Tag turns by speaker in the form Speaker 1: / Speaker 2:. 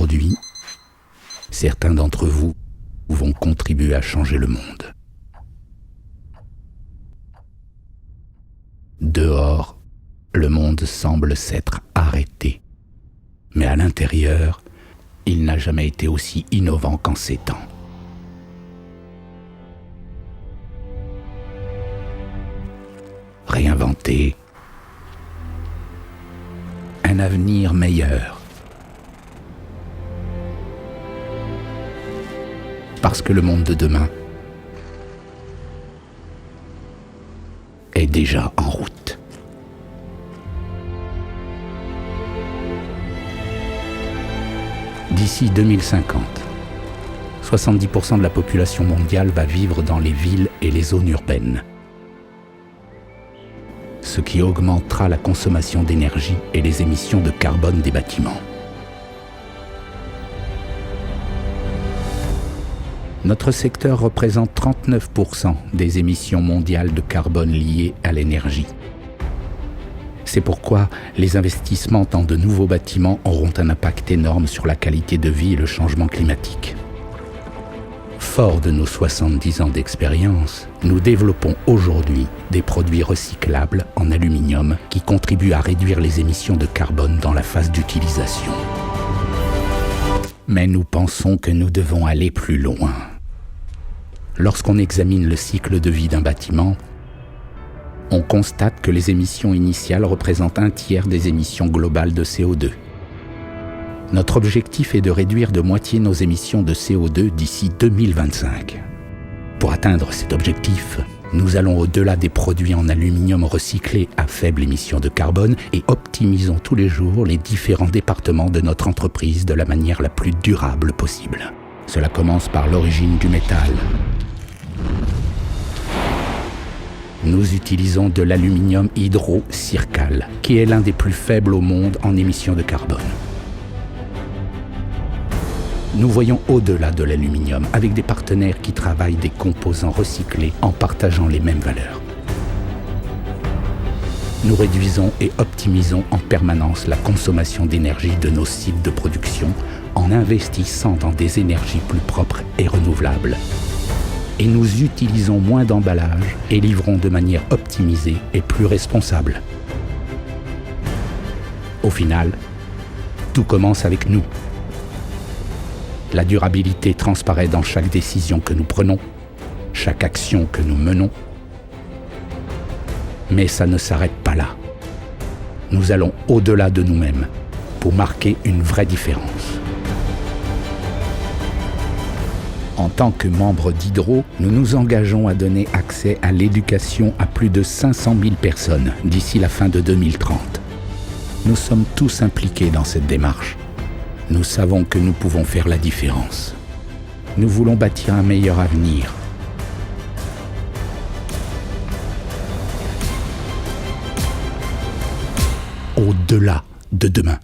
Speaker 1: aujourd'hui, certains d'entre vous vont contribuer à changer le monde. Dehors, le monde semble s'être arrêté. Mais à l'intérieur, il n'a jamais été aussi innovant qu'en ces temps. Réinventer un avenir meilleur. Parce que le monde de demain est déjà en route. D'ici 2050, 70% de la population mondiale va vivre dans les villes et les zones urbaines, ce qui augmentera la consommation d'énergie et les émissions de carbone des bâtiments. Notre secteur représente 39% des émissions mondiales de carbone liées à l'énergie. C'est pourquoi les investissements dans de nouveaux bâtiments auront un impact énorme sur la qualité de vie et le changement climatique. Fort de nos 70 ans d'expérience, nous développons aujourd'hui des produits recyclables en aluminium qui contribuent à réduire les émissions de carbone dans la phase d'utilisation. Mais nous pensons que nous devons aller plus loin. Lorsqu'on examine le cycle de vie d'un bâtiment, on constate que les émissions initiales représentent un tiers des émissions globales de CO2. Notre objectif est de réduire de moitié nos émissions de CO2 d'ici 2025. Pour atteindre cet objectif, nous allons au-delà des produits en aluminium recyclé à faible émission de carbone et optimisons tous les jours les différents départements de notre entreprise de la manière la plus durable possible. Cela commence par l'origine du métal. Nous utilisons de l'aluminium hydro-circal, qui est l'un des plus faibles au monde en émissions de carbone. Nous voyons au-delà de l'aluminium avec des partenaires qui travaillent des composants recyclés en partageant les mêmes valeurs. Nous réduisons et optimisons en permanence la consommation d'énergie de nos sites de production en investissant dans des énergies plus propres et renouvelables. Et nous utilisons moins d'emballage et livrons de manière optimisée et plus responsable. Au final, tout commence avec nous. La durabilité transparaît dans chaque décision que nous prenons, chaque action que nous menons. Mais ça ne s'arrête pas là. Nous allons au-delà de nous-mêmes pour marquer une vraie différence. En tant que membre d'Hydro, nous nous engageons à donner accès à l'éducation à plus de 500 000 personnes d'ici la fin de 2030. Nous sommes tous impliqués dans cette démarche. Nous savons que nous pouvons faire la différence. Nous voulons bâtir un meilleur avenir. Au-delà de demain.